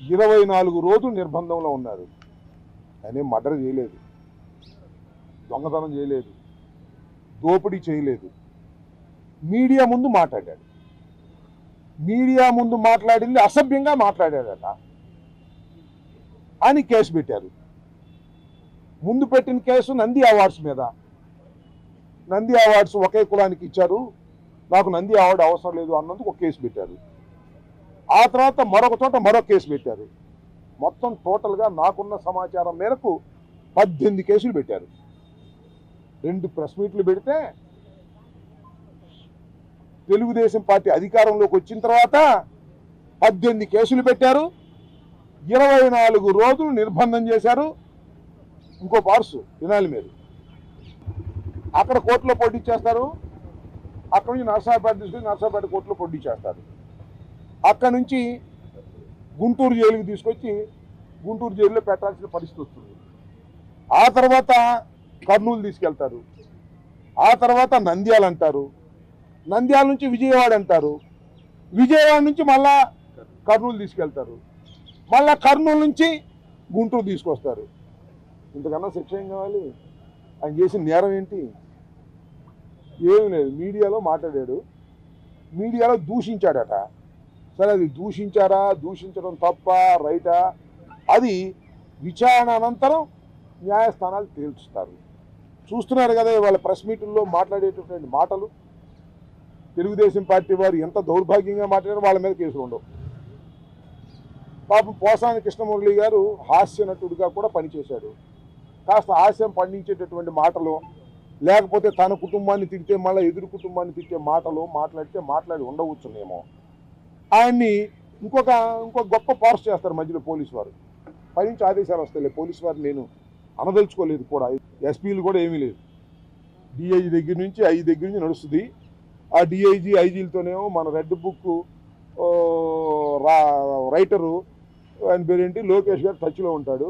24 రోజులు నిర్బంధంలో ఉన్నారు. ఆయన మర్డర్ చేయలేదు, దొంగతనం చేయలేదు, దోపిడీ చేయలేదు. మీడియా ముందు మాట్లాడాడు. మీడియా ముందు మాట్లాడింది అసభ్యంగా మాట్లాడాడట అని కేసు పెట్టారు. ముందు పెట్టిన కేసు నంది అవార్డ్స్ మీద. నంది అవార్డ్స్ ఒకే కులానికి ఇచ్చారు, నాకు నంది అవార్డు అవసరం లేదు అన్నందుకు ఒక కేసు పెట్టారు. ఆ తర్వాత మరొక చోట మరొక కేసు పెట్టారు. మొత్తం టోటల్గా నాకున్న సమాచారం మేరకు 18 కేసులు పెట్టారు. 2 ప్రెస్ మీట్లు పెడితే తెలుగుదేశం పార్టీ అధికారంలోకి వచ్చిన తర్వాత 18 కేసులు పెట్టారు. 24 రోజులు నిర్బంధం చేశారు. ఇంకో పార్సు వినాలి మీరు. అక్కడ కోర్టులో పోటీ చేస్తారు, అక్కడ నుంచి నర్సాపేట తీసుకొని నర్సాపేట కోర్టులో పోటీ చేస్తారు. అక్కడ నుంచి గుంటూరు జైలుకి తీసుకొచ్చి గుంటూరు జైల్లో పెట్టాల్సిన పరిస్థితి వస్తుంది. ఆ తర్వాత కర్నూలు తీసుకెళ్తారు, ఆ తర్వాత నంద్యాల అంటారు, నంద్యాల నుంచి విజయవాడ అంటారు, విజయవాడ నుంచి మళ్ళా కర్నూలు తీసుకెళ్తారు, మళ్ళా కర్నూలు నుంచి గుంటూరు తీసుకొస్తారు. ఇంతకన్నా శిక్ష ఏం కావాలి? ఆయన చేసిన నేరం ఏంటి? ఏమి లేదు. మీడియాలో మాట్లాడాడు, మీడియాలో దూషించాడట. సరే, అది దూషించారా, దూషించడం తప్ప రైటా, అది విచారణ అనంతరం న్యాయస్థానాలు తేల్చుస్తారు. చూస్తున్నారు కదా వాళ్ళ ప్రెస్ మీటుల్లో మాట్లాడేటటువంటి మాటలు. తెలుగుదేశం పార్టీ వారు ఎంత దౌర్భాగ్యంగా మాట్లాడారో వాళ్ళ మీద కేసులు ఉండవు. పాపం పోసాని కృష్ణమురళి గారు హాస్య నటుడిగా కూడా పనిచేశాడు. కాస్త హాస్యం పండించేటటువంటి మాటలు, లేకపోతే తన కుటుంబాన్ని తిడితే మళ్ళీ ఎదురు కుటుంబాన్ని తిట్టే మాటలు మాట్లాడి ఉండవచ్చునేమో. ఆయన్ని ఇంకో గొప్ప పార్స్ చేస్తారు మధ్యలో పోలీసు వారు. పైనుంచి ఆదేశాలు వస్తాయి. పోలీసు వారు నేను అనదలుచుకోలేదు కూడా, ఎస్పీలు కూడా ఏమీ లేదు. డిఐజీ దగ్గర నుంచి ఐజీ దగ్గర నుంచి నడుస్తుంది. ఆ డిఐజీ ఐజీలతోనేమో మన రెడ్ బుక్ రైటరు ఆయన పేరేంటి లోకేష్ గారు టచ్లో ఉంటాడు.